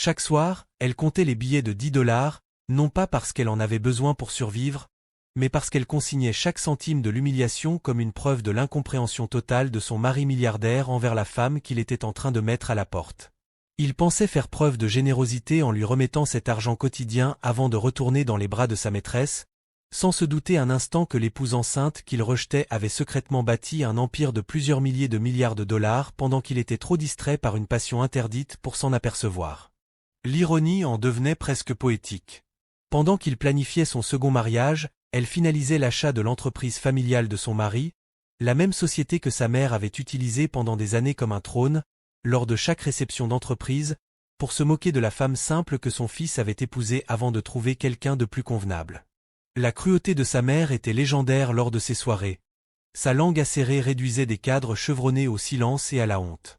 Chaque soir, elle comptait les billets de 10 $, non pas parce qu'elle en avait besoin pour survivre, mais parce qu'elle consignait chaque centime de l'humiliation comme une preuve de l'incompréhension totale de son mari milliardaire envers la femme qu'il était en train de mettre à la porte. Il pensait faire preuve de générosité en lui remettant cet argent quotidien avant de retourner dans les bras de sa maîtresse, sans se douter un instant que l'épouse enceinte qu'il rejetait avait secrètement bâti un empire de plusieurs milliers de milliards de dollars pendant qu'il était trop distrait par une passion interdite pour s'en apercevoir. L'ironie en devenait presque poétique. Pendant qu'il planifiait son second mariage, elle finalisait l'achat de l'entreprise familiale de son mari, la même société que sa mère avait utilisée pendant des années comme un trône, lors de chaque réception d'entreprise, pour se moquer de la femme simple que son fils avait épousée avant de trouver quelqu'un de plus convenable. La cruauté de sa mère était légendaire lors de ces soirées. Sa langue acérée réduisait des cadres chevronnés au silence et à la honte.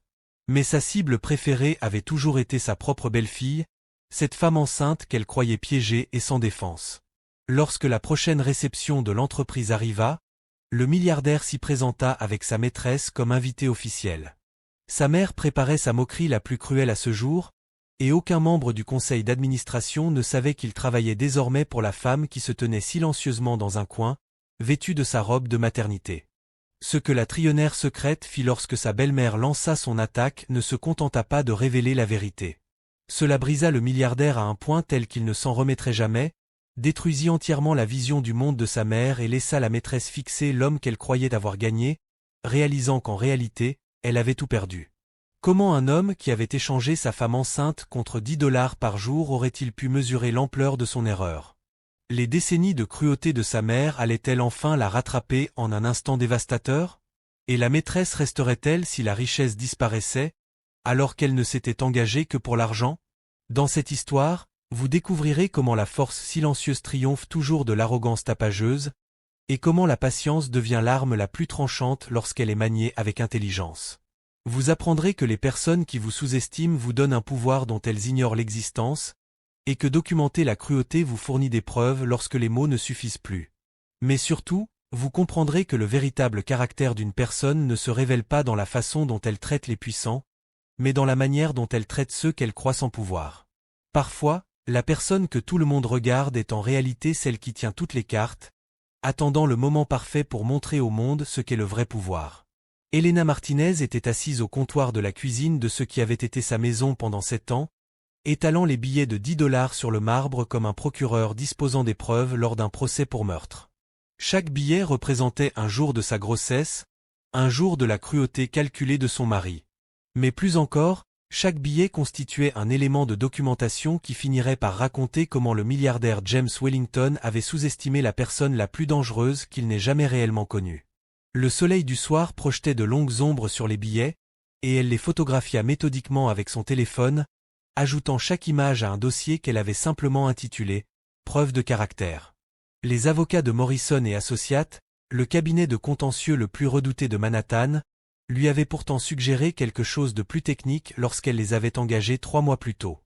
Mais sa cible préférée avait toujours été sa propre belle-fille, cette femme enceinte qu'elle croyait piégée et sans défense. Lorsque la prochaine réception de l'entreprise arriva, le milliardaire s'y présenta avec sa maîtresse comme invité officiel. Sa mère préparait sa moquerie la plus cruelle à ce jour, et aucun membre du conseil d'administration ne savait qu'il travaillait désormais pour la femme qui se tenait silencieusement dans un coin, vêtue de sa robe de maternité. Ce que la trillionnaire secrète fit lorsque sa belle-mère lança son attaque ne se contenta pas de révéler la vérité. Cela brisa le milliardaire à un point tel qu'il ne s'en remettrait jamais, détruisit entièrement la vision du monde de sa mère et laissa la maîtresse fixer l'homme qu'elle croyait avoir gagné, réalisant qu'en réalité, elle avait tout perdu. Comment un homme qui avait échangé sa femme enceinte contre 10 $ par jour aurait-il pu mesurer l'ampleur de son erreur? Les décennies de cruauté de sa mère allaient-elles enfin la rattraper en un instant dévastateur? Et la maîtresse resterait-elle si la richesse disparaissait, alors qu'elle ne s'était engagée que pour l'argent? Dans cette histoire, vous découvrirez comment la force silencieuse triomphe toujours de l'arrogance tapageuse, et comment la patience devient l'arme la plus tranchante lorsqu'elle est maniée avec intelligence. Vous apprendrez que les personnes qui vous sous-estiment vous donnent un pouvoir dont elles ignorent l'existence, et que documenter la cruauté vous fournit des preuves lorsque les mots ne suffisent plus. Mais surtout, vous comprendrez que le véritable caractère d'une personne ne se révèle pas dans la façon dont elle traite les puissants, mais dans la manière dont elle traite ceux qu'elle croit sans pouvoir. Parfois, la personne que tout le monde regarde est en réalité celle qui tient toutes les cartes, attendant le moment parfait pour montrer au monde ce qu'est le vrai pouvoir. Elena Martinez était assise au comptoir de la cuisine de ce qui avait été sa maison pendant 7 ans, étalant les billets de 10 $ sur le marbre comme un procureur disposant des preuves lors d'un procès pour meurtre. Chaque billet représentait un jour de sa grossesse, un jour de la cruauté calculée de son mari. Mais plus encore, chaque billet constituait un élément de documentation qui finirait par raconter comment le milliardaire James Wellington avait sous-estimé la personne la plus dangereuse qu'il n'ait jamais réellement connue. Le soleil du soir projetait de longues ombres sur les billets, et elle les photographia méthodiquement avec son téléphone, ajoutant chaque image à un dossier qu'elle avait simplement intitulé « Preuve de caractère ». Les avocats de Morrison et Associates, le cabinet de contentieux le plus redouté de Manhattan, lui avaient pourtant suggéré quelque chose de plus technique lorsqu'elle les avait engagés 3 mois plus tôt.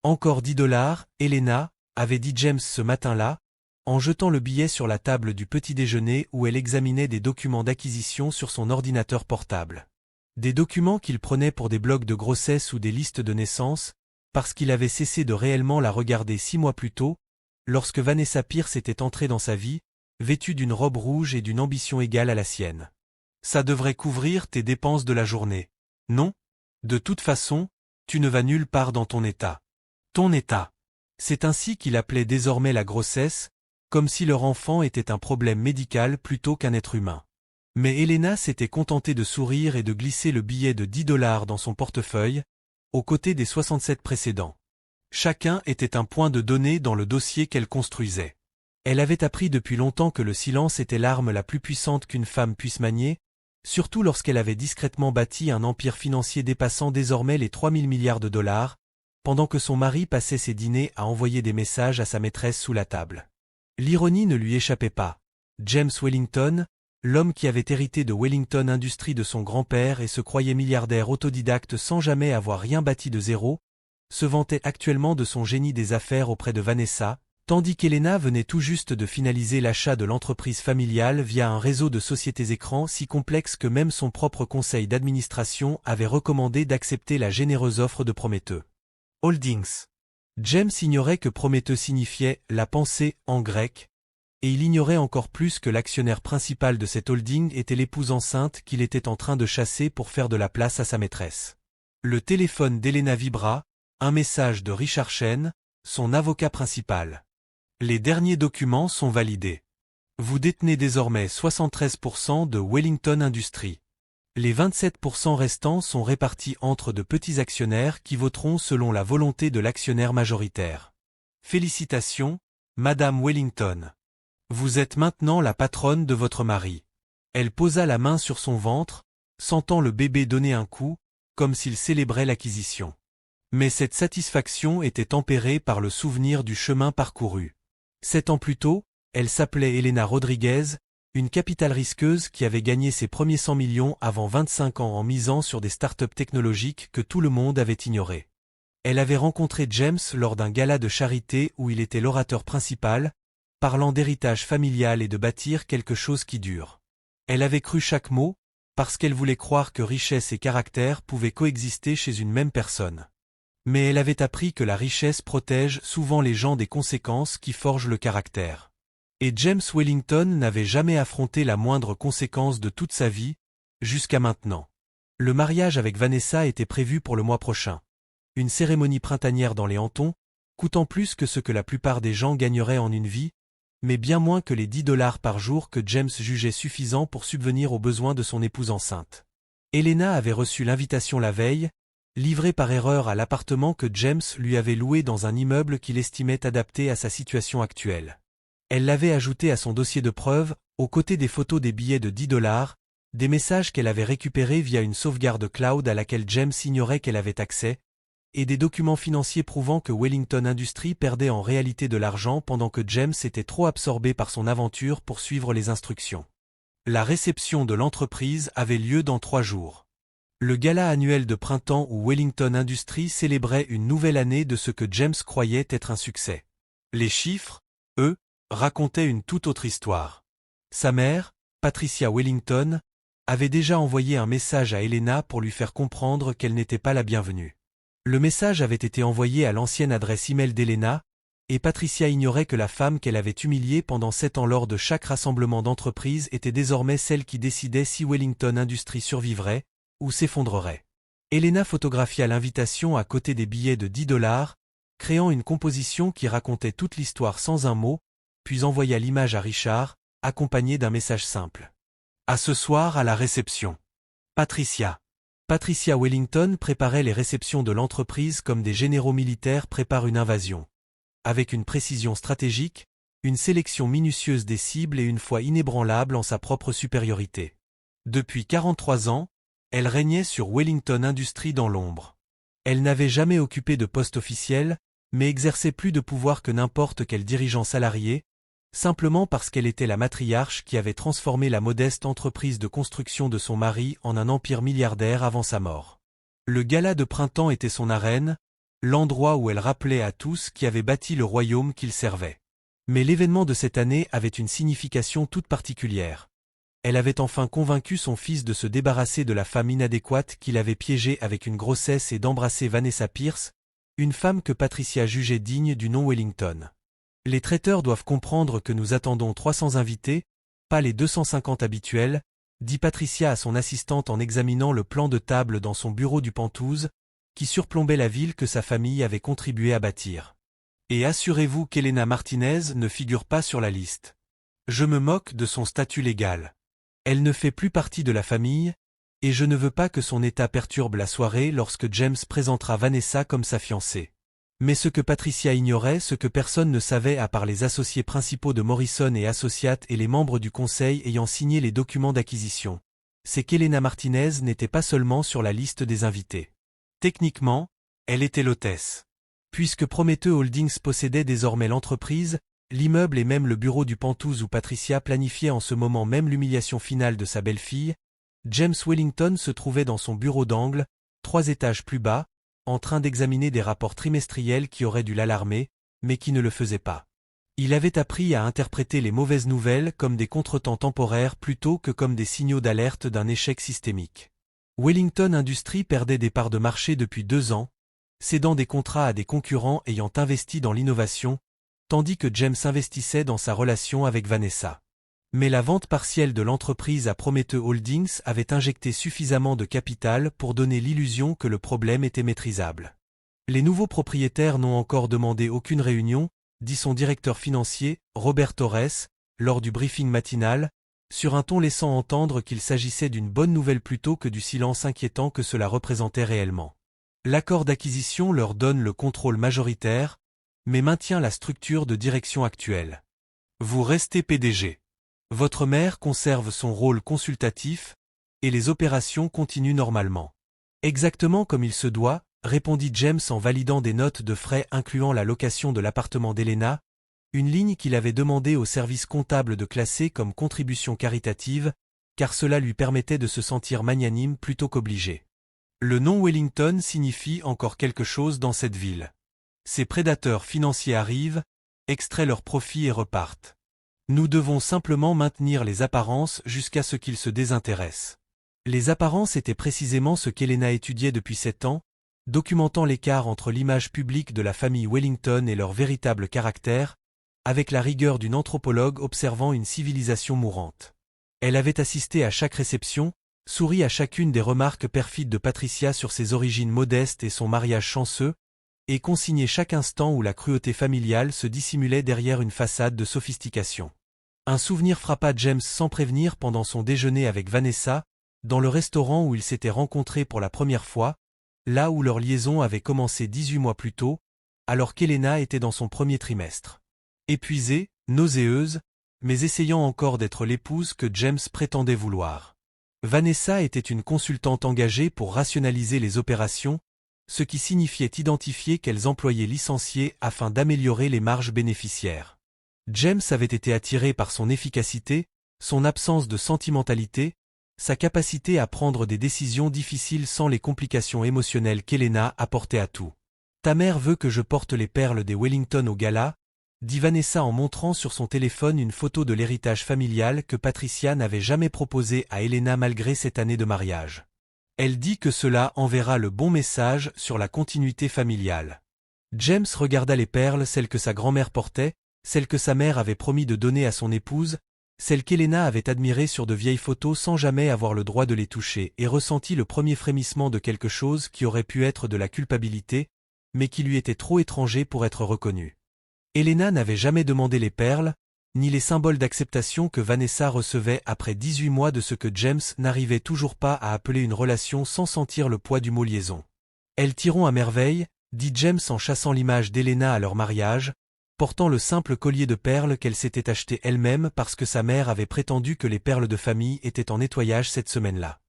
Encore 10 $, Elena, avait dit James ce matin-là, en jetant le billet sur la table du petit-déjeuner où elle examinait des documents d'acquisition sur son ordinateur portable. Des documents qu'il prenait pour des blocs de grossesse ou des listes de naissance, parce qu'il avait cessé de réellement la regarder 6 mois plus tôt, lorsque Vanessa Pierce était entrée dans sa vie, vêtue d'une robe rouge et d'une ambition égale à la sienne. Ça devrait couvrir tes dépenses de la journée. Non? De toute façon, tu ne vas nulle part dans ton état. Ton état. C'est ainsi qu'il appelait désormais la grossesse, comme si leur enfant était un problème médical plutôt qu'un être humain. Mais Elena s'était contentée de sourire et de glisser le billet de 10 $ dans son portefeuille, aux côtés des 67 précédents. Chacun était un point de données dans le dossier qu'elle construisait. Elle avait appris depuis longtemps que le silence était l'arme la plus puissante qu'une femme puisse manier, surtout lorsqu'elle avait discrètement bâti un empire financier dépassant désormais les 3000 milliards de dollars, pendant que son mari passait ses dîners à envoyer des messages à sa maîtresse sous la table. L'ironie ne lui échappait pas. James Wellington, l'homme qui avait hérité de Wellington Industries de son grand-père et se croyait milliardaire autodidacte sans jamais avoir rien bâti de zéro, se vantait actuellement de son génie des affaires auprès de Vanessa, tandis qu'Elena venait tout juste de finaliser l'achat de l'entreprise familiale via un réseau de sociétés écrans si complexe que même son propre conseil d'administration avait recommandé d'accepter la généreuse offre de Prométhée. Holdings. James ignorait que Prométhée signifiait « la pensée » en grec, et il ignorait encore plus que l'actionnaire principal de cette holding était l'épouse enceinte qu'il était en train de chasser pour faire de la place à sa maîtresse. Le téléphone d'Helena vibra, un message de Richard Chen, son avocat principal. Les derniers documents sont validés. Vous détenez désormais 73% de Wellington Industries. Les 27% restants sont répartis entre de petits actionnaires qui voteront selon la volonté de l'actionnaire majoritaire. Félicitations, Madame Wellington. Vous êtes maintenant la patronne de votre mari. Elle posa la main sur son ventre, sentant le bébé donner un coup, comme s'il célébrait l'acquisition. Mais cette satisfaction était tempérée par le souvenir du chemin parcouru. 7 ans plus tôt, elle s'appelait Helena Rodriguez, une capitale risqueuse qui avait gagné ses premiers 100 millions avant 25 ans en misant sur des startups technologiques que tout le monde avait ignorées. Elle avait rencontré James lors d'un gala de charité où il était l'orateur principal, parlant d'héritage familial et de bâtir quelque chose qui dure. Elle avait cru chaque mot, parce qu'elle voulait croire que richesse et caractère pouvaient coexister chez une même personne. Mais elle avait appris que la richesse protège souvent les gens des conséquences qui forgent le caractère. Et James Wellington n'avait jamais affronté la moindre conséquence de toute sa vie, jusqu'à maintenant. Le mariage avec Vanessa était prévu pour le mois prochain. Une cérémonie printanière dans les Hamptons, coûtant plus que ce que la plupart des gens gagneraient en une vie, mais bien moins que les $10 par jour que James jugeait suffisant pour subvenir aux besoins de son épouse enceinte. Helena avait reçu l'invitation la veille, livrée par erreur à l'appartement que James lui avait loué dans un immeuble qu'il estimait adapté à sa situation actuelle. Elle l'avait ajouté à son dossier de preuves, aux côtés des photos des billets de $10, des messages qu'elle avait récupérés via une sauvegarde cloud à laquelle James ignorait qu'elle avait accès, et des documents financiers prouvant que Wellington Industries perdait en réalité de l'argent pendant que James était trop absorbé par son aventure pour suivre les instructions. La réception de l'entreprise avait lieu dans 3 jours. Le gala annuel de printemps où Wellington Industries célébrait une nouvelle année de ce que James croyait être un succès. Les chiffres, eux, racontaient une toute autre histoire. Sa mère, Patricia Wellington, avait déjà envoyé un message à Helena pour lui faire comprendre qu'elle n'était pas la bienvenue. Le message avait été envoyé à l'ancienne adresse email d'Helena, et Patricia ignorait que la femme qu'elle avait humiliée pendant 7 ans lors de chaque rassemblement d'entreprise était désormais celle qui décidait si Wellington Industries survivrait, ou s'effondrerait. Helena photographia l'invitation à côté des billets de $10, créant une composition qui racontait toute l'histoire sans un mot, puis envoya l'image à Richard, accompagnée d'un message simple. À ce soir à la réception. Patricia. Patricia Wellington préparait les réceptions de l'entreprise comme des généraux militaires préparent une invasion. Avec une précision stratégique, une sélection minutieuse des cibles et une foi inébranlable en sa propre supériorité. Depuis 43 ans, elle régnait sur Wellington Industries dans l'ombre. Elle n'avait jamais occupé de poste officiel, mais exerçait plus de pouvoir que n'importe quel dirigeant salarié, simplement parce qu'elle était la matriarche qui avait transformé la modeste entreprise de construction de son mari en un empire milliardaire avant sa mort. Le gala de printemps était son arène, l'endroit où elle rappelait à tous qui avait bâti le royaume qu'il servait. Mais l'événement de cette année avait une signification toute particulière. Elle avait enfin convaincu son fils de se débarrasser de la femme inadéquate qu'il avait piégée avec une grossesse et d'embrasser Vanessa Pierce, une femme que Patricia jugeait digne du nom Wellington. Les traiteurs doivent comprendre que nous attendons 300 invités, pas les 250 habituels, dit Patricia à son assistante en examinant le plan de table dans son bureau du Penthouse, qui surplombait la ville que sa famille avait contribué à bâtir. Et assurez-vous qu'Helena Martinez ne figure pas sur la liste. Je me moque de son statut légal. Elle ne fait plus partie de la famille, et je ne veux pas que son état perturbe la soirée lorsque James présentera Vanessa comme sa fiancée. Mais ce que Patricia ignorait, ce que personne ne savait à part les associés principaux de Morrison et Associates et les membres du conseil ayant signé les documents d'acquisition, c'est qu'Helena Martinez n'était pas seulement sur la liste des invités. Techniquement, elle était l'hôtesse. Puisque Prométhée Holdings possédait désormais l'entreprise, l'immeuble et même le bureau du Penthouse où Patricia planifiait en ce moment même l'humiliation finale de sa belle-fille, James Wellington se trouvait dans son bureau d'angle, 3 étages plus bas, en train d'examiner des rapports trimestriels qui auraient dû l'alarmer, mais qui ne le faisaient pas. Il avait appris à interpréter les mauvaises nouvelles comme des contretemps temporaires plutôt que comme des signaux d'alerte d'un échec systémique. Wellington Industries perdait des parts de marché depuis 2 ans, cédant des contrats à des concurrents ayant investi dans l'innovation, tandis que James investissait dans sa relation avec Vanessa. Mais la vente partielle de l'entreprise à Prometheus Holdings avait injecté suffisamment de capital pour donner l'illusion que le problème était maîtrisable. Les nouveaux propriétaires n'ont encore demandé aucune réunion, dit son directeur financier, Robert Torres, lors du briefing matinal, sur un ton laissant entendre qu'il s'agissait d'une bonne nouvelle plutôt que du silence inquiétant que cela représentait réellement. L'accord d'acquisition leur donne le contrôle majoritaire, mais maintient la structure de direction actuelle. Vous restez PDG. Votre mère conserve son rôle consultatif, et les opérations continuent normalement. Exactement comme il se doit, répondit James en validant des notes de frais incluant la location de l'appartement d'Helena, une ligne qu'il avait demandé au service comptable de classer comme contribution caritative, car cela lui permettait de se sentir magnanime plutôt qu'obligé. Le nom Wellington signifie encore quelque chose dans cette ville. Ces prédateurs financiers arrivent, extraient leurs profits et repartent. Nous devons simplement maintenir les apparences jusqu'à ce qu'ils se désintéressent. Les apparences étaient précisément ce qu'Helena étudiait depuis 7 ans, documentant l'écart entre l'image publique de la famille Wellington et leur véritable caractère, avec la rigueur d'une anthropologue observant une civilisation mourante. Elle avait assisté à chaque réception, souri à chacune des remarques perfides de Patricia sur ses origines modestes et son mariage chanceux, et consigné chaque instant où la cruauté familiale se dissimulait derrière une façade de sophistication. Un souvenir frappa James sans prévenir pendant son déjeuner avec Vanessa, dans le restaurant où ils s'étaient rencontrés pour la première fois, là où leur liaison avait commencé 18 mois plus tôt, alors qu'Helena était dans son premier trimestre. Épuisée, nauséeuse, mais essayant encore d'être l'épouse que James prétendait vouloir. Vanessa était une consultante engagée pour rationaliser les opérations, ce qui signifiait identifier quels employés licenciés afin d'améliorer les marges bénéficiaires. James avait été attiré par son efficacité, son absence de sentimentalité, sa capacité à prendre des décisions difficiles sans les complications émotionnelles qu'Helena apportait à tout. « Ta mère veut que je porte les perles des Wellington au gala », dit Vanessa en montrant sur son téléphone une photo de l'héritage familial que Patricia n'avait jamais proposé à Helena malgré cette année de mariage. Elle dit que cela enverra le bon message sur la continuité familiale. James regarda les perles, celles que sa grand-mère portait, celles que sa mère avait promis de donner à son épouse, celles qu'Helena avait admirées sur de vieilles photos sans jamais avoir le droit de les toucher, et ressentit le premier frémissement de quelque chose qui aurait pu être de la culpabilité, mais qui lui était trop étranger pour être reconnu. Helena n'avait jamais demandé les perles, ni les symboles d'acceptation que Vanessa recevait après 18 mois de ce que James n'arrivait toujours pas à appeler une relation sans sentir le poids du mot liaison. Elles tireront à merveille, dit James en chassant l'image d'Helena à leur mariage, portant le simple collier de perles qu'elle s'était acheté elle-même parce que sa mère avait prétendu que les perles de famille étaient en nettoyage cette semaine-là.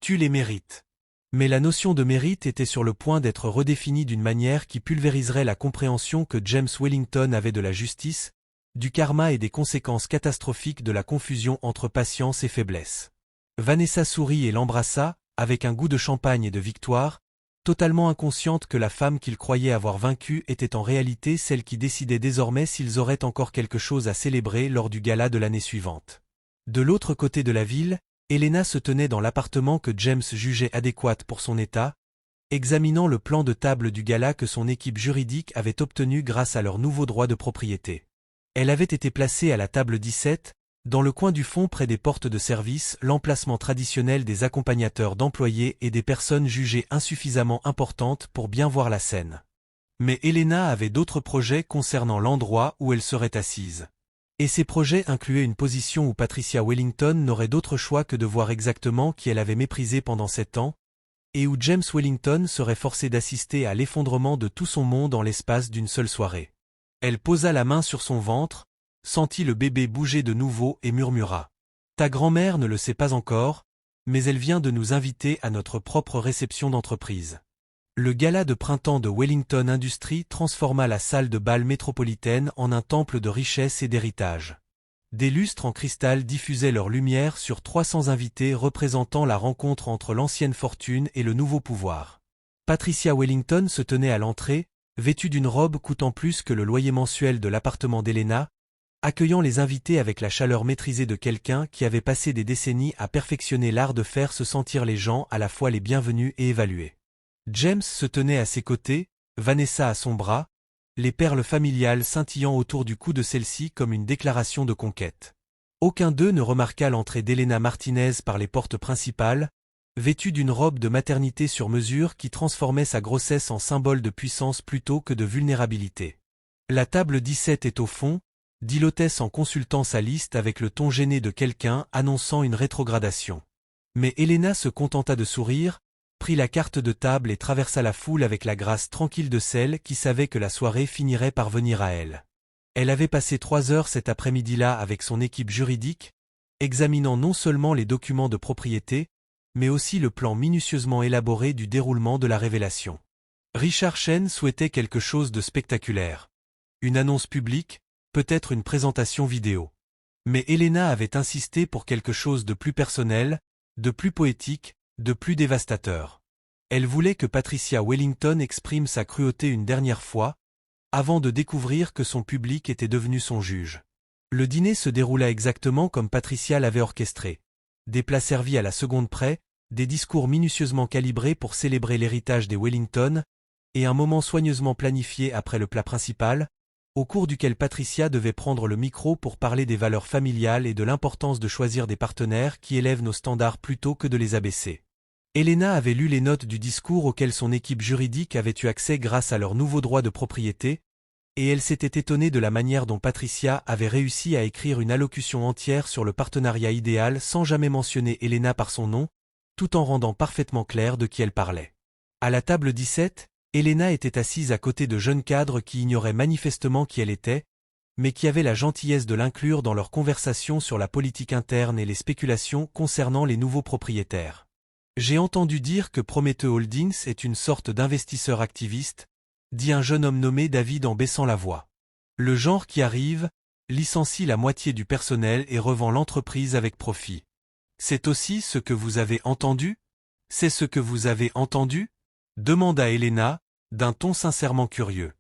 Tu les mérites. Mais la notion de mérite était sur le point d'être redéfinie d'une manière qui pulvériserait la compréhension que James Wellington avait de la justice, du karma et des conséquences catastrophiques de la confusion entre patience et faiblesse. Vanessa sourit et l'embrassa, avec un goût de champagne et de victoire, totalement inconsciente que la femme qu'il croyait avoir vaincue était en réalité celle qui décidait désormais s'ils auraient encore quelque chose à célébrer lors du gala de l'année suivante. De l'autre côté de la ville, Helena se tenait dans l'appartement que James jugeait adéquat pour son état, examinant le plan de table du gala que son équipe juridique avait obtenu grâce à leur nouveau droit de propriété. Elle avait été placée à la table 17, dans le coin du fond près des portes de service, l'emplacement traditionnel des accompagnateurs d'employés et des personnes jugées insuffisamment importantes pour bien voir la scène. Mais Helena avait d'autres projets concernant l'endroit où elle serait assise. Et ces projets incluaient une position où Patricia Wellington n'aurait d'autre choix que de voir exactement qui elle avait méprisé pendant 7 ans, et où James Wellington serait forcé d'assister à l'effondrement de tout son monde en l'espace d'une seule soirée. Elle posa la main sur son ventre, sentit le bébé bouger de nouveau et murmura. « Ta grand-mère ne le sait pas encore, mais elle vient de nous inviter à notre propre réception d'entreprise. » Le gala de printemps de Wellington Industries transforma la salle de bal métropolitaine en un temple de richesse et d'héritage. Des lustres en cristal diffusaient leur lumière sur 300 invités représentant la rencontre entre l'ancienne fortune et le nouveau pouvoir. Patricia Wellington se tenait à l'entrée, vêtue d'une robe coûtant plus que le loyer mensuel de l'appartement d'Helena, accueillant les invités avec la chaleur maîtrisée de quelqu'un qui avait passé des décennies à perfectionner l'art de faire se sentir les gens à la fois les bienvenus et évalués. James se tenait à ses côtés, Vanessa à son bras, les perles familiales scintillant autour du cou de celle-ci comme une déclaration de conquête. Aucun d'eux ne remarqua l'entrée d'Elena Martinez par les portes principales, vêtue d'une robe de maternité sur mesure qui transformait sa grossesse en symbole de puissance plutôt que de vulnérabilité. La table 17 est au fond, dit l'hôtesse en consultant sa liste avec le ton gêné de quelqu'un annonçant une rétrogradation. Mais Elena se contenta de sourire, prit la carte de table et traversa la foule avec la grâce tranquille de celle qui savait que la soirée finirait par venir à elle. Elle avait passé 3 heures cet après-midi-là avec son équipe juridique, examinant non seulement les documents de propriété, mais aussi le plan minutieusement élaboré du déroulement de la révélation. Richard Chen souhaitait quelque chose de spectaculaire. Une annonce publique, peut-être une présentation vidéo. Mais Elena avait insisté pour quelque chose de plus personnel, de plus poétique, de plus dévastateur. Elle voulait que Patricia Wellington exprime sa cruauté une dernière fois, avant de découvrir que son public était devenu son juge. Le dîner se déroula exactement comme Patricia l'avait orchestré. Des plats servis à la seconde près, des discours minutieusement calibrés pour célébrer l'héritage des Wellington, et un moment soigneusement planifié après le plat principal, au cours duquel Patricia devait prendre le micro pour parler des valeurs familiales et de l'importance de choisir des partenaires qui élèvent nos standards plutôt que de les abaisser. Elena avait lu les notes du discours auquel son équipe juridique avait eu accès grâce à leur nouveau droit de propriété, et elle s'était étonnée de la manière dont Patricia avait réussi à écrire une allocution entière sur le partenariat idéal sans jamais mentionner Elena par son nom, tout en rendant parfaitement clair de qui elle parlait. À la table 17, Elena était assise à côté de jeunes cadres qui ignoraient manifestement qui elle était, mais qui avaient la gentillesse de l'inclure dans leur conversation sur la politique interne et les spéculations concernant les nouveaux propriétaires. J'ai entendu dire que Prometeux Holdings est une sorte d'investisseur activiste, dit un jeune homme nommé David en baissant la voix. Le genre qui arrive, licencie la moitié du personnel et revend l'entreprise avec profit. C'est aussi ce que vous avez entendu? C'est ce que vous avez entendu? Demanda Elena, d'un ton sincèrement curieux.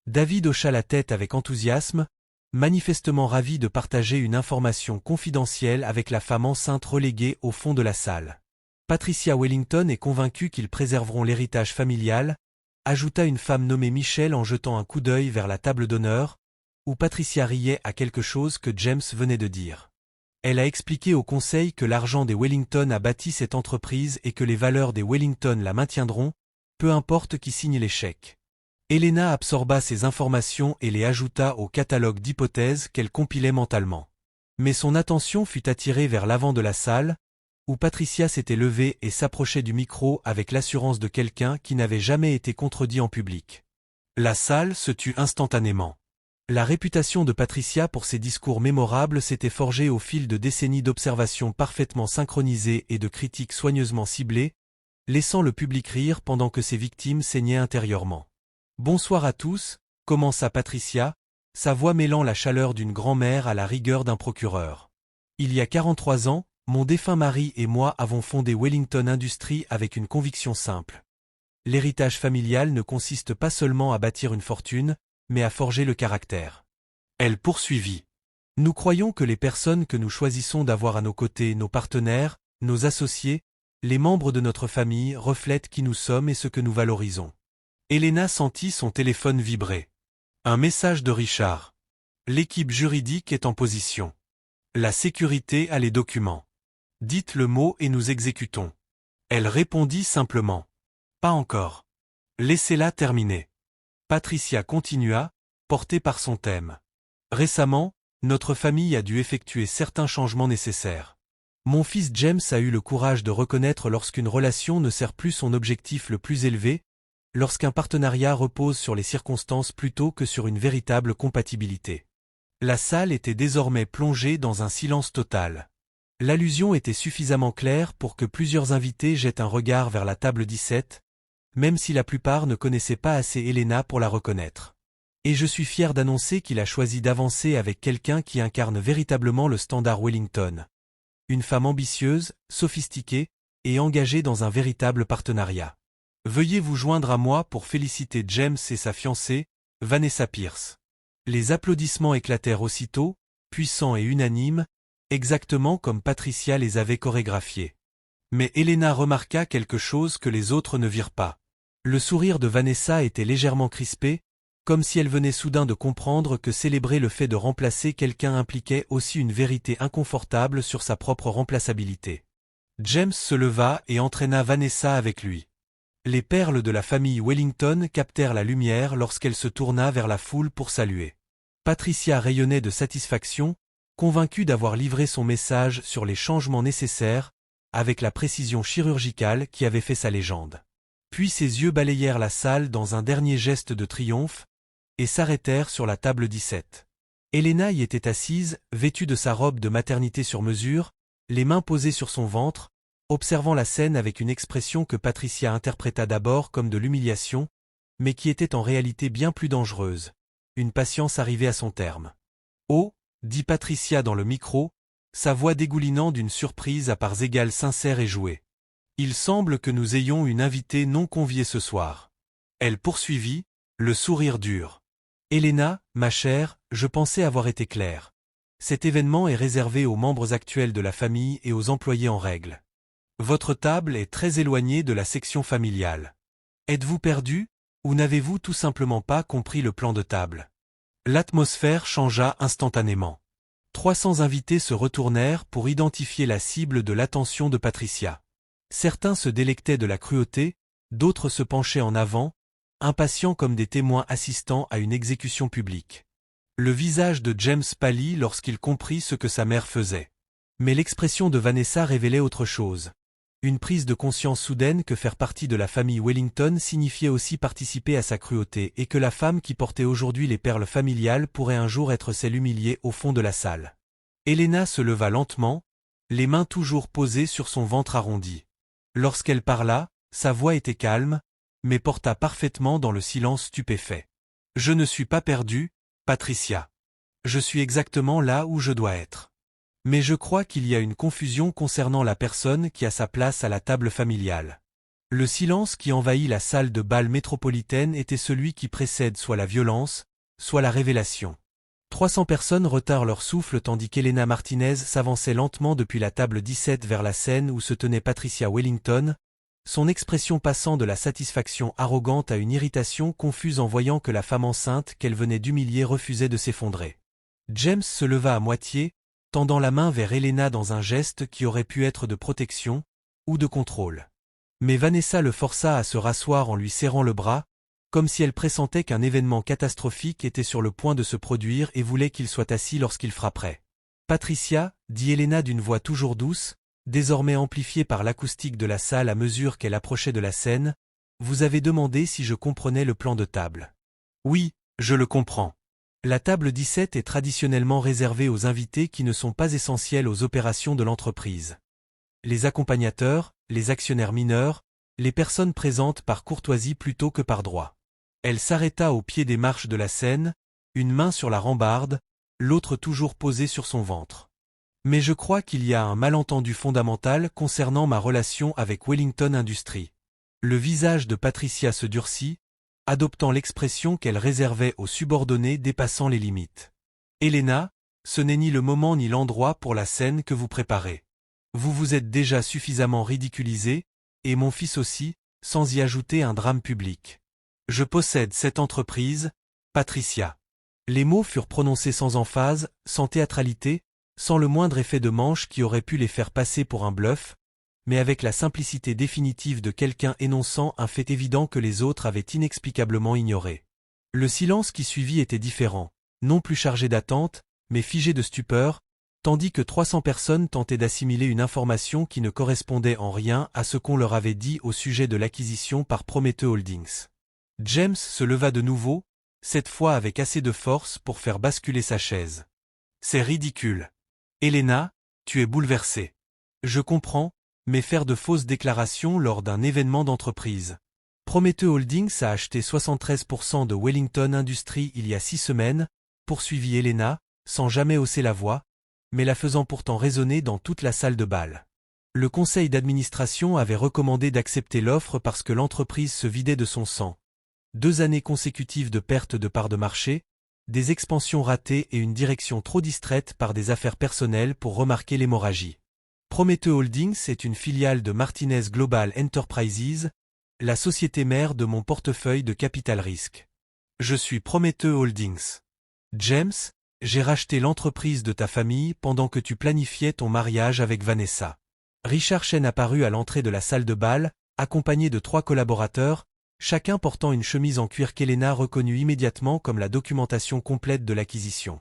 David hocha la tête avec enthousiasme, manifestement ravi de partager une information confidentielle avec la femme enceinte reléguée au fond de la salle. Patricia Wellington est convaincue qu'ils préserveront l'héritage familial, ajouta une femme nommée Michelle en jetant un coup d'œil vers la table d'honneur, où Patricia riait à quelque chose que James venait de dire. Elle a expliqué au conseil que l'argent des Wellington a bâti cette entreprise et que les valeurs des Wellington la maintiendront, peu importe qui signe les chèques. Elena absorba ces informations et les ajouta au catalogue d'hypothèses qu'elle compilait mentalement. Mais son attention fut attirée vers l'avant de la salle, où Patricia s'était levée et s'approchait du micro avec l'assurance de quelqu'un qui n'avait jamais été contredit en public. La salle se tut instantanément. La réputation de Patricia pour ses discours mémorables s'était forgée au fil de décennies d'observations parfaitement synchronisées et de critiques soigneusement ciblées, laissant le public rire pendant que ses victimes saignaient intérieurement. « Bonsoir à tous », commença Patricia, sa voix mêlant la chaleur d'une grand-mère à la rigueur d'un procureur. Il y a 43 ans, mon défunt mari et moi avons fondé Wellington Industries avec une conviction simple. L'héritage familial ne consiste pas seulement à bâtir une fortune, mais à forger le caractère. Elle poursuivit. Nous croyons que les personnes que nous choisissons d'avoir à nos côtés, nos partenaires, nos associés, les membres de notre famille reflètent qui nous sommes et ce que nous valorisons. Elena sentit son téléphone vibrer. Un message de Richard. L'équipe juridique est en position. La sécurité a les documents. Dites le mot et nous exécutons. Elle répondit simplement. Pas encore. Laissez-la terminer. Patricia continua, portée par son thème. Récemment, notre famille a dû effectuer certains changements nécessaires. Mon fils James a eu le courage de reconnaître lorsqu'une relation ne sert plus son objectif le plus élevé, lorsqu'un partenariat repose sur les circonstances plutôt que sur une véritable compatibilité. La salle était désormais plongée dans un silence total. L'allusion était suffisamment claire pour que plusieurs invités jettent un regard vers la table 17, même si la plupart ne connaissaient pas assez Elena pour la reconnaître. Et je suis fier d'annoncer qu'il a choisi d'avancer avec quelqu'un qui incarne véritablement le standard Wellington. Une femme ambitieuse, sophistiquée, et engagée dans un véritable partenariat. Veuillez vous joindre à moi pour féliciter James et sa fiancée, Vanessa Pierce. Les applaudissements éclatèrent aussitôt, puissants et unanimes, exactement comme Patricia les avait chorégraphiés. Mais Elena remarqua quelque chose que les autres ne virent pas. Le sourire de Vanessa était légèrement crispé, comme si elle venait soudain de comprendre que célébrer le fait de remplacer quelqu'un impliquait aussi une vérité inconfortable sur sa propre remplaçabilité. James se leva et entraîna Vanessa avec lui. Les perles de la famille Wellington captèrent la lumière lorsqu'elle se tourna vers la foule pour saluer. Patricia rayonnait de satisfaction, convaincue d'avoir livré son message sur les changements nécessaires, avec la précision chirurgicale qui avait fait sa légende. Puis ses yeux balayèrent la salle dans un dernier geste de triomphe, et s'arrêtèrent sur la table 17. Elena y était assise, vêtue de sa robe de maternité sur mesure, les mains posées sur son ventre, observant la scène avec une expression que Patricia interpréta d'abord comme de l'humiliation, mais qui était en réalité bien plus dangereuse. Une patience arrivée à son terme. « Oh » dit Patricia dans le micro, sa voix dégoulinant d'une surprise à parts égales sincère et jouée. « Il semble que nous ayons une invitée non conviée ce soir. » Elle poursuivit, le sourire dur. « Elena, ma chère, je pensais avoir été claire. Cet événement est réservé aux membres actuels de la famille et aux employés en règle. Votre table est très éloignée de la section familiale. Êtes-vous perdu, ou n'avez-vous tout simplement pas compris le plan de table ?» L'atmosphère changea instantanément. 300 invités se retournèrent pour identifier la cible de l'attention de Patricia. Certains se délectaient de la cruauté, d'autres se penchaient en avant, impatients comme des témoins assistant à une exécution publique. Le visage de James pâlit lorsqu'il comprit ce que sa mère faisait. Mais l'expression de Vanessa révélait autre chose. Une prise de conscience soudaine que faire partie de la famille Wellington signifiait aussi participer à sa cruauté et que la femme qui portait aujourd'hui les perles familiales pourrait un jour être celle humiliée au fond de la salle. Elena se leva lentement, les mains toujours posées sur son ventre arrondi. Lorsqu'elle parla, sa voix était calme, mais porta parfaitement dans le silence stupéfait. « Je ne suis pas perdue, Patricia. Je suis exactement là où je dois être. Mais je crois qu'il y a une confusion concernant la personne qui a sa place à la table familiale. » Le silence qui envahit la salle de bal métropolitaine était celui qui précède soit la violence, soit la révélation. 300 personnes retinrent leur souffle tandis qu'Elena Martinez s'avançait lentement depuis la table 17 vers la scène où se tenait Patricia Wellington, son expression passant de la satisfaction arrogante à une irritation confuse en voyant que la femme enceinte qu'elle venait d'humilier refusait de s'effondrer. James se leva à moitié, tendant la main vers Elena dans un geste qui aurait pu être de protection ou de contrôle. Mais Vanessa le força à se rasseoir en lui serrant le bras, comme si elle pressentait qu'un événement catastrophique était sur le point de se produire et voulait qu'il soit assis lorsqu'il frapperait. « Patricia » dit Elena d'une voix toujours douce, désormais amplifiée par l'acoustique de la salle à mesure qu'elle approchait de la scène, « vous avez demandé si je comprenais le plan de table. »« Oui, je le comprends. La table 17 est traditionnellement réservée aux invités qui ne sont pas essentiels aux opérations de l'entreprise. Les accompagnateurs, les actionnaires mineurs, les personnes présentes par courtoisie plutôt que par droit. » Elle s'arrêta au pied des marches de la scène, une main sur la rambarde, l'autre toujours posée sur son ventre. « Mais je crois qu'il y a un malentendu fondamental concernant ma relation avec Wellington Industries. » Le visage de Patricia se durcit, adoptant l'expression qu'elle réservait aux subordonnés dépassant les limites. « Elena, ce n'est ni le moment ni l'endroit pour la scène que vous préparez. Vous vous êtes déjà suffisamment ridiculisée, et mon fils aussi, sans y ajouter un drame public. Je possède cette entreprise, Patricia. » Les mots furent prononcés sans emphase, sans théâtralité, sans le moindre effet de manche qui aurait pu les faire passer pour un bluff, mais avec la simplicité définitive de quelqu'un énonçant un fait évident que les autres avaient inexplicablement ignoré. Le silence qui suivit était différent, non plus chargé d'attente, mais figé de stupeur, tandis que 300 personnes tentaient d'assimiler une information qui ne correspondait en rien à ce qu'on leur avait dit au sujet de l'acquisition par Prometheus Holdings. James se leva de nouveau, cette fois avec assez de force pour faire basculer sa chaise. « C'est ridicule. Elena, tu es bouleversée. Je comprends, mais faire de fausses déclarations lors d'un événement d'entreprise. Prometheus Holdings a acheté 73% de Wellington Industries il y a 6 semaines, poursuivit Elena, sans jamais hausser la voix, mais la faisant pourtant résonner dans toute la salle de bal. Le conseil d'administration avait recommandé d'accepter l'offre parce que l'entreprise se vidait de son sang. 2 années consécutives de perte de parts de marché, des expansions ratées et une direction trop distraite par des affaires personnelles pour remarquer l'hémorragie. Prometheus Holdings est une filiale de Martinez Global Enterprises, la société mère de mon portefeuille de capital risque. Je suis Prometeux Holdings. James, j'ai racheté l'entreprise de ta famille pendant que tu planifiais ton mariage avec Vanessa. Richard Chen apparut à l'entrée de la salle de bal, accompagné de 3 collaborateurs, chacun portant une chemise en cuir qu'Elena reconnut immédiatement comme la documentation complète de l'acquisition.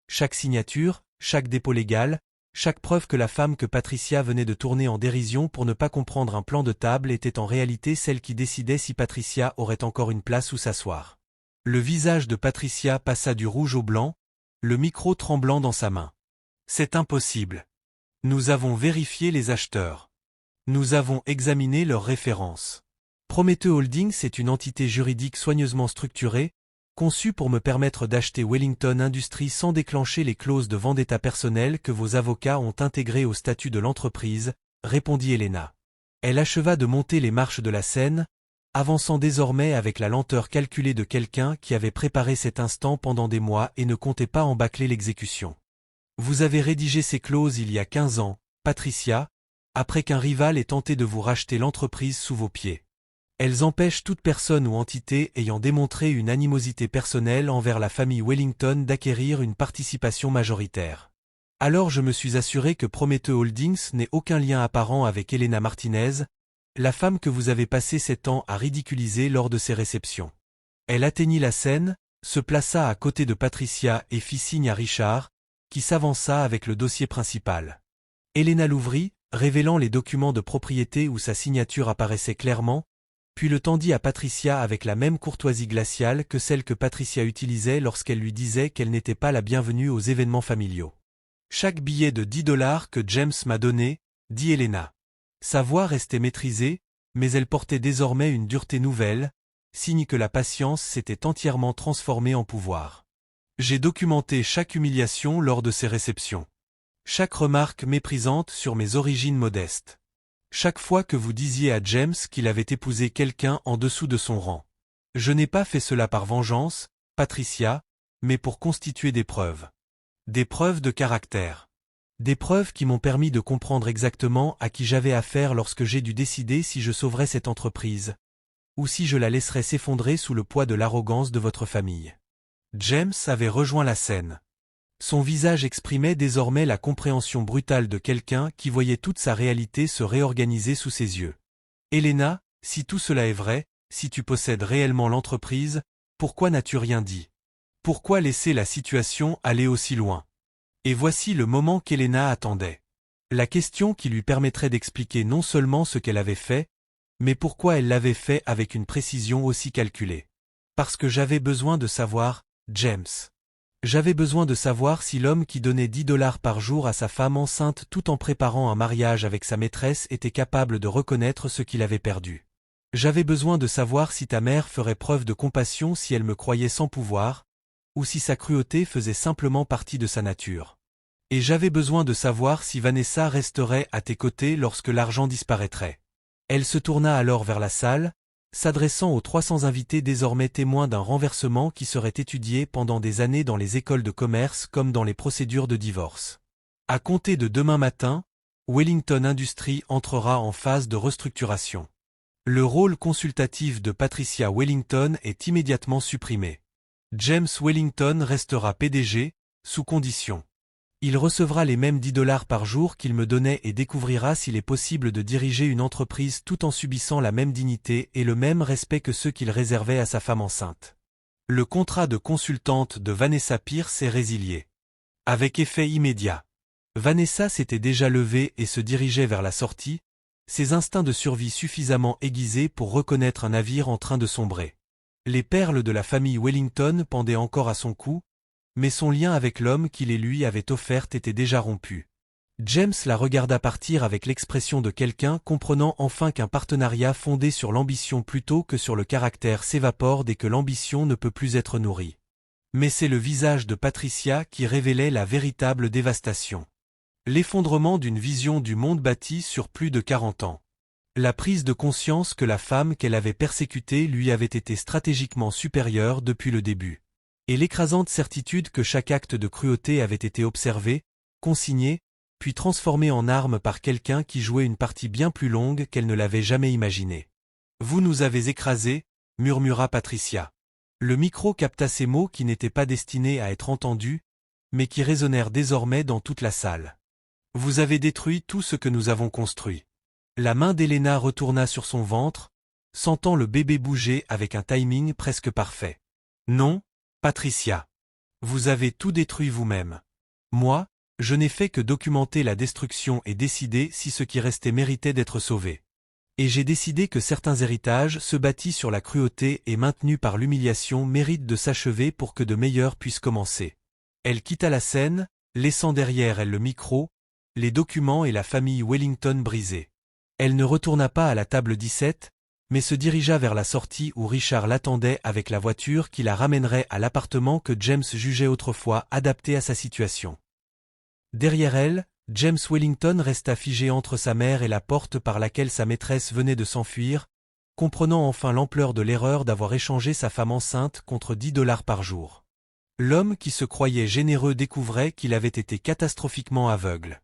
Chaque signature, chaque dépôt légal, chaque preuve que la femme que Patricia venait de tourner en dérision pour ne pas comprendre un plan de table était en réalité celle qui décidait si Patricia aurait encore une place où s'asseoir. Le visage de Patricia passa du rouge au blanc, le micro tremblant dans sa main. C'est impossible. Nous avons vérifié les acheteurs. Nous avons examiné leurs références. Prometeux Holdings est une entité juridique soigneusement structurée, conçue pour me permettre d'acheter Wellington Industries sans déclencher les clauses de vendetta personnelle que vos avocats ont intégrées au statut de l'entreprise, répondit Elena. Elle acheva de monter les marches de la scène, avançant désormais avec la lenteur calculée de quelqu'un qui avait préparé cet instant pendant des mois et ne comptait pas en bâcler l'exécution. Vous avez rédigé ces clauses il y a 15 ans, Patricia, après qu'un rival ait tenté de vous racheter l'entreprise sous vos pieds. Elles empêchent toute personne ou entité ayant démontré une animosité personnelle envers la famille Wellington d'acquérir une participation majoritaire. Alors je me suis assuré que Prometeux Holdings n'ait aucun lien apparent avec Elena Martinez, la femme que vous avez passé 7 ans à ridiculiser lors de ses réceptions. Elle atteignit la scène, se plaça à côté de Patricia et fit signe à Richard, qui s'avança avec le dossier principal. Elena l'ouvrit, révélant les documents de propriété où sa signature apparaissait clairement, puis le tendit à Patricia avec la même courtoisie glaciale que celle que Patricia utilisait lorsqu'elle lui disait qu'elle n'était pas la bienvenue aux événements familiaux. Chaque billet de $10 que James m'a donné, dit Elena. Sa voix restait maîtrisée, mais elle portait désormais une dureté nouvelle, signe que la patience s'était entièrement transformée en pouvoir. J'ai documenté chaque humiliation lors de ces réceptions. Chaque remarque méprisante sur mes origines modestes. Chaque fois que vous disiez à James qu'il avait épousé quelqu'un en dessous de son rang. Je n'ai pas fait cela par vengeance, Patricia, mais pour constituer des preuves. Des preuves de caractère. Des preuves qui m'ont permis de comprendre exactement à qui j'avais affaire lorsque j'ai dû décider si je sauverais cette entreprise, ou si je la laisserais s'effondrer sous le poids de l'arrogance de votre famille. James avait rejoint la scène. Son visage exprimait désormais la compréhension brutale de quelqu'un qui voyait toute sa réalité se réorganiser sous ses yeux. Elena, si tout cela est vrai, si tu possèdes réellement l'entreprise, pourquoi n'as-tu rien dit? Pourquoi laisser la situation aller aussi loin? Et voici le moment qu'Elena attendait. La question qui lui permettrait d'expliquer non seulement ce qu'elle avait fait, mais pourquoi elle l'avait fait avec une précision aussi calculée. Parce que j'avais besoin de savoir, James. J'avais besoin de savoir si l'homme qui donnait $10 par jour à sa femme enceinte tout en préparant un mariage avec sa maîtresse était capable de reconnaître ce qu'il avait perdu. J'avais besoin de savoir si ta mère ferait preuve de compassion si elle me croyait sans pouvoir, ou si sa cruauté faisait simplement partie de sa nature. Et j'avais besoin de savoir si Vanessa resterait à tes côtés lorsque l'argent disparaîtrait. Elle se tourna alors vers la salle, s'adressant aux 300 invités désormais témoins d'un renversement qui serait étudié pendant des années dans les écoles de commerce comme dans les procédures de divorce. À compter de demain matin, Wellington Industries entrera en phase de restructuration. Le rôle consultatif de Patricia Wellington est immédiatement supprimé. James Wellington restera PDG, sous condition. Il recevra les mêmes $10 par jour qu'il me donnait et découvrira s'il est possible de diriger une entreprise tout en subissant la même dignité et le même respect que ceux qu'il réservait à sa femme enceinte. Le contrat de consultante de Vanessa Pierce est résilié. Avec effet immédiat. Vanessa s'était déjà levée et se dirigeait vers la sortie, ses instincts de survie suffisamment aiguisés pour reconnaître un navire en train de sombrer. Les perles de la famille Wellington pendaient encore à son cou, mais son lien avec l'homme qui les lui avait offertes était déjà rompu. James la regarda partir avec l'expression de quelqu'un comprenant enfin qu'un partenariat fondé sur l'ambition plutôt que sur le caractère s'évapore dès que l'ambition ne peut plus être nourrie. Mais c'est le visage de Patricia qui révélait la véritable dévastation. L'effondrement d'une vision du monde bâti sur plus de 40 ans. La prise de conscience que la femme qu'elle avait persécutée lui avait été stratégiquement supérieure depuis le début. Et l'écrasante certitude que chaque acte de cruauté avait été observé, consigné, puis transformé en arme par quelqu'un qui jouait une partie bien plus longue qu'elle ne l'avait jamais imaginée. Vous nous avez écrasés, murmura Patricia. Le micro capta ces mots qui n'étaient pas destinés à être entendus, mais qui résonnèrent désormais dans toute la salle. Vous avez détruit tout ce que nous avons construit. La main d'Elena retourna sur son ventre, sentant le bébé bouger avec un timing presque parfait. Non, Patricia. Vous avez tout détruit vous-même. Moi, je n'ai fait que documenter la destruction et décider si ce qui restait méritait d'être sauvé. Et j'ai décidé que certains héritages, se bâtis sur la cruauté et maintenus par l'humiliation, méritent de s'achever pour que de meilleurs puissent commencer. Elle quitta la scène, laissant derrière elle le micro, les documents et la famille Wellington brisée. Elle ne retourna pas à la table 17, mais se dirigea vers la sortie où Richard l'attendait avec la voiture qui la ramènerait à l'appartement que James jugeait autrefois adapté à sa situation. Derrière elle, James Wellington resta figé entre sa mère et la porte par laquelle sa maîtresse venait de s'enfuir, comprenant enfin l'ampleur de l'erreur d'avoir échangé sa femme enceinte contre $10 par jour. L'homme qui se croyait généreux découvrait qu'il avait été catastrophiquement aveugle.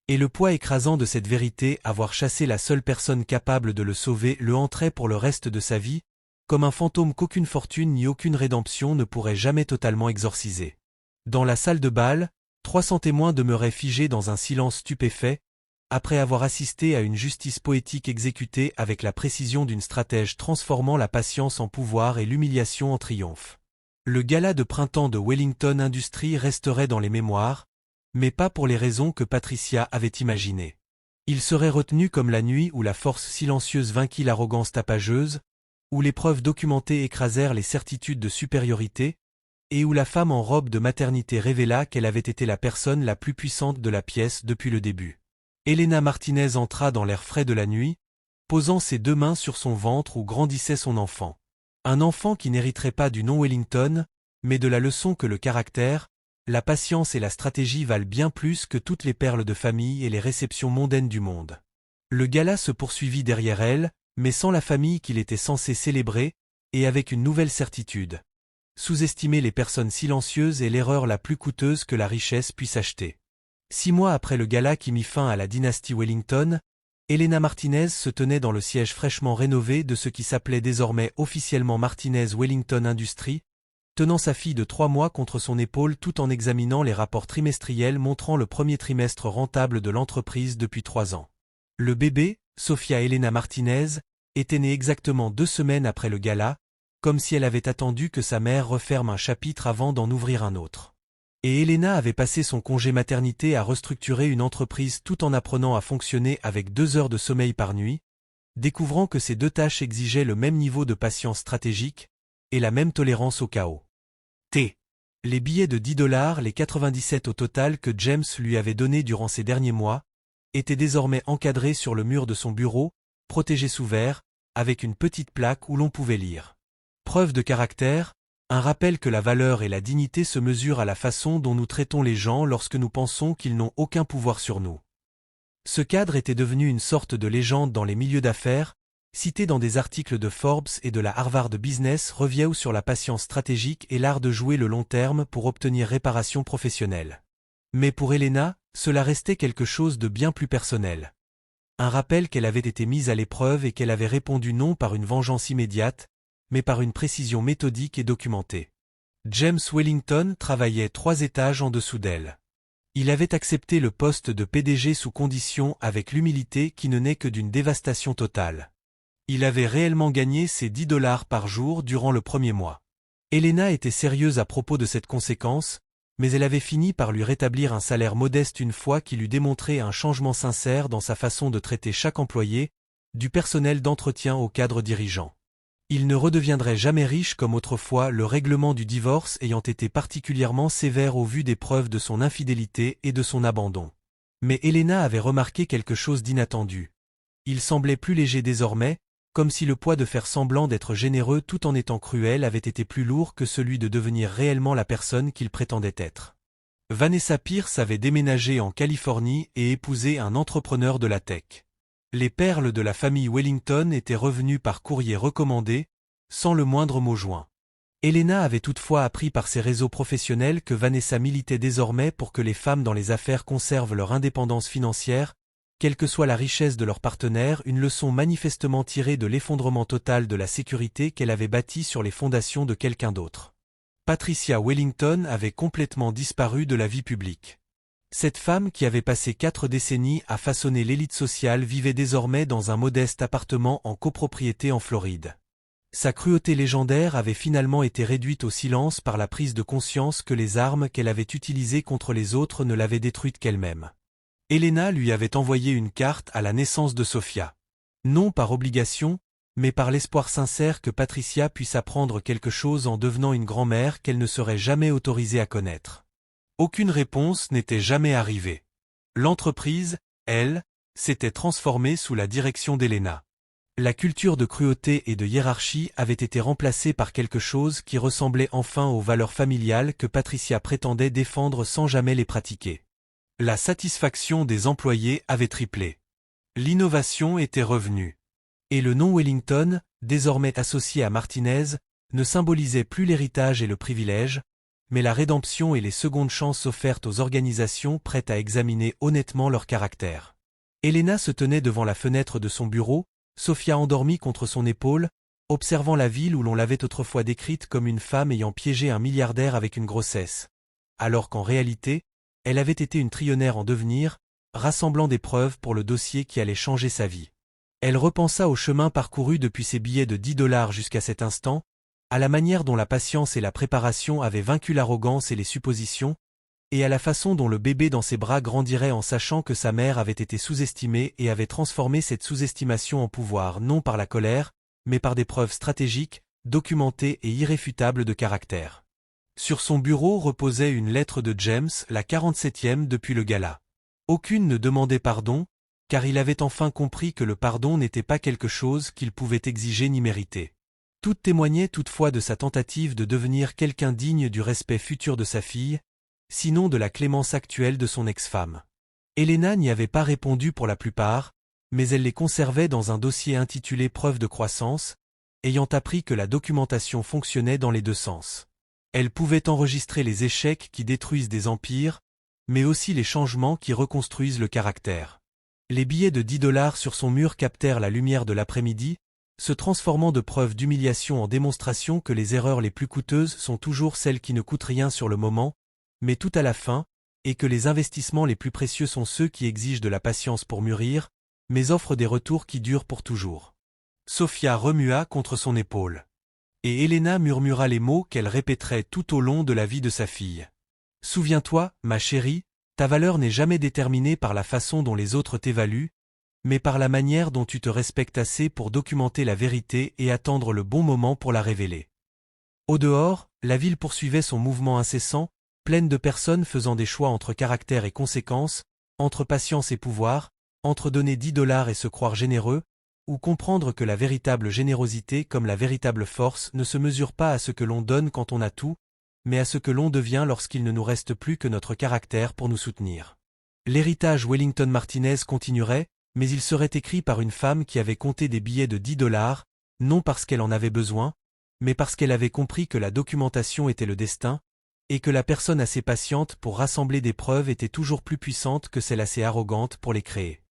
Et le poids écrasant de cette vérité, avoir chassé la seule personne capable de le sauver, le hanterait pour le reste de sa vie, comme un fantôme qu'aucune fortune ni aucune rédemption ne pourrait jamais totalement exorciser. Dans la salle de bal, 300 témoins demeuraient figés dans un silence stupéfait, après avoir assisté à une justice poétique exécutée avec la précision d'une stratège transformant la patience en pouvoir et l'humiliation en triomphe. Le gala de printemps de Wellington Industries resterait dans les mémoires, mais pas pour les raisons que Patricia avait imaginées. Il serait retenu comme la nuit où la force silencieuse vainquit l'arrogance tapageuse, où les preuves documentées écrasèrent les certitudes de supériorité, et où la femme en robe de maternité révéla qu'elle avait été la personne la plus puissante de la pièce depuis le début. Elena Martinez entra dans l'air frais de la nuit, posant ses deux mains sur son ventre où grandissait son enfant. Un enfant qui n'hériterait pas du nom Wellington, mais de la leçon que le caractère, la patience et la stratégie valent bien plus que toutes les perles de famille et les réceptions mondaines du monde. Le gala se poursuivit derrière elle, mais sans la famille qu'il était censé célébrer, et avec une nouvelle certitude. Sous-estimer les personnes silencieuses est l'erreur la plus coûteuse que la richesse puisse acheter. 6 mois après le gala qui mit fin à la dynastie Wellington, Elena Martinez se tenait dans le siège fraîchement rénové de ce qui s'appelait désormais officiellement Martinez Wellington Industries, tenant sa fille de 3 mois contre son épaule tout en examinant les rapports trimestriels montrant le premier trimestre rentable de l'entreprise depuis 3 ans. Le bébé, Sofia Elena Martinez, était né exactement 2 semaines après le gala, comme si elle avait attendu que sa mère referme un chapitre avant d'en ouvrir un autre. Et Elena avait passé son congé maternité à restructurer une entreprise tout en apprenant à fonctionner avec 2 heures de sommeil par nuit, découvrant que ces 2 tâches exigeaient le même niveau de patience stratégique et la même tolérance au chaos. Les billets de $10, les 97 au total que James lui avait donnés durant ces derniers mois, étaient désormais encadrés sur le mur de son bureau, protégés sous verre, avec une petite plaque où l'on pouvait lire. Preuve de caractère, un rappel que la valeur et la dignité se mesurent à la façon dont nous traitons les gens lorsque nous pensons qu'ils n'ont aucun pouvoir sur nous. Ce cadre était devenu une sorte de légende dans les milieux d'affaires, cité dans des articles de Forbes et de la Harvard Business Review sur la patience stratégique et l'art de jouer le long terme pour obtenir réparation professionnelle. Mais pour Elena, cela restait quelque chose de bien plus personnel. Un rappel qu'elle avait été mise à l'épreuve et qu'elle avait répondu non par une vengeance immédiate, mais par une précision méthodique et documentée. James Wellington travaillait 3 étages en dessous d'elle. Il avait accepté le poste de PDG sous condition avec l'humilité qui ne naît que d'une dévastation totale. Il avait réellement gagné ses $10 par jour durant le premier mois. Elena était sérieuse à propos de cette conséquence, mais elle avait fini par lui rétablir un salaire modeste une fois qu'il eut démontré un changement sincère dans sa façon de traiter chaque employé, du personnel d'entretien au cadre dirigeant. Il ne redeviendrait jamais riche comme autrefois, le règlement du divorce ayant été particulièrement sévère au vu des preuves de son infidélité et de son abandon. Mais Elena avait remarqué quelque chose d'inattendu. Il semblait plus léger désormais, comme si le poids de faire semblant d'être généreux tout en étant cruel avait été plus lourd que celui de devenir réellement la personne qu'il prétendait être. Vanessa Pierce avait déménagé en Californie et épousé un entrepreneur de la tech. Les perles de la famille Wellington étaient revenues par courrier recommandé, sans le moindre mot joint. Elena avait toutefois appris par ses réseaux professionnels que Vanessa militait désormais pour que les femmes dans les affaires conservent leur indépendance financière, quelle que soit la richesse de leur partenaire, une leçon manifestement tirée de l'effondrement total de la sécurité qu'elle avait bâtie sur les fondations de quelqu'un d'autre. Patricia Wellington avait complètement disparu de la vie publique. Cette femme qui avait passé 4 décennies à façonner l'élite sociale vivait désormais dans un modeste appartement en copropriété en Floride. Sa cruauté légendaire avait finalement été réduite au silence par la prise de conscience que les armes qu'elle avait utilisées contre les autres ne l'avaient détruite qu'elle-même. Elena lui avait envoyé une carte à la naissance de Sofia. Non par obligation, mais par l'espoir sincère que Patricia puisse apprendre quelque chose en devenant une grand-mère qu'elle ne serait jamais autorisée à connaître. Aucune réponse n'était jamais arrivée. L'entreprise, elle, s'était transformée sous la direction d'Elena. La culture de cruauté et de hiérarchie avait été remplacée par quelque chose qui ressemblait enfin aux valeurs familiales que Patricia prétendait défendre sans jamais les pratiquer. La satisfaction des employés avait triplé. L'innovation était revenue. Et le nom Wellington, désormais associé à Martinez, ne symbolisait plus l'héritage et le privilège, mais la rédemption et les secondes chances offertes aux organisations prêtes à examiner honnêtement leur caractère. Elena se tenait devant la fenêtre de son bureau, Sofia endormie contre son épaule, observant la ville où l'on l'avait autrefois décrite comme une femme ayant piégé un milliardaire avec une grossesse, alors qu'en réalité, elle avait été une trillionnaire en devenir, rassemblant des preuves pour le dossier qui allait changer sa vie. Elle repensa au chemin parcouru depuis ses billets de $10 jusqu'à cet instant, à la manière dont la patience et la préparation avaient vaincu l'arrogance et les suppositions, et à la façon dont le bébé dans ses bras grandirait en sachant que sa mère avait été sous-estimée et avait transformé cette sous-estimation en pouvoir non par la colère, mais par des preuves stratégiques, documentées et irréfutables de caractère. Sur son bureau reposait une lettre de James, la 47e depuis le gala. Aucune ne demandait pardon, car il avait enfin compris que le pardon n'était pas quelque chose qu'il pouvait exiger ni mériter. Tout témoignait toutefois de sa tentative de devenir quelqu'un digne du respect futur de sa fille, sinon de la clémence actuelle de son ex-femme. Elena n'y avait pas répondu pour la plupart, mais elle les conservait dans un dossier intitulé Preuve de croissance, ayant appris que la documentation fonctionnait dans les deux sens. Elle pouvait enregistrer les échecs qui détruisent des empires, mais aussi les changements qui reconstruisent le caractère. Les billets de $10 sur son mur captèrent la lumière de l'après-midi, se transformant de preuves d'humiliation en démonstration que les erreurs les plus coûteuses sont toujours celles qui ne coûtent rien sur le moment, mais tout à la fin, et que les investissements les plus précieux sont ceux qui exigent de la patience pour mûrir, mais offrent des retours qui durent pour toujours. Sofia remua contre son épaule. Et Elena murmura les mots qu'elle répéterait tout au long de la vie de sa fille. « Souviens-toi, ma chérie, ta valeur n'est jamais déterminée par la façon dont les autres t'évaluent, mais par la manière dont tu te respectes assez pour documenter la vérité et attendre le bon moment pour la révéler. » Au dehors, la ville poursuivait son mouvement incessant, pleine de personnes faisant des choix entre caractère et conséquences, entre patience et pouvoir, entre donner $10 et se croire généreux, ou comprendre que la véritable générosité comme la véritable force ne se mesure pas à ce que l'on donne quand on a tout, mais à ce que l'on devient lorsqu'il ne nous reste plus que notre caractère pour nous soutenir. L'héritage Wellington Martinez continuerait, mais il serait écrit par une femme qui avait compté des billets de $10, non parce qu'elle en avait besoin, mais parce qu'elle avait compris que la documentation était le destin, et que la personne assez patiente pour rassembler des preuves était toujours plus puissante que celle assez arrogante pour les créer.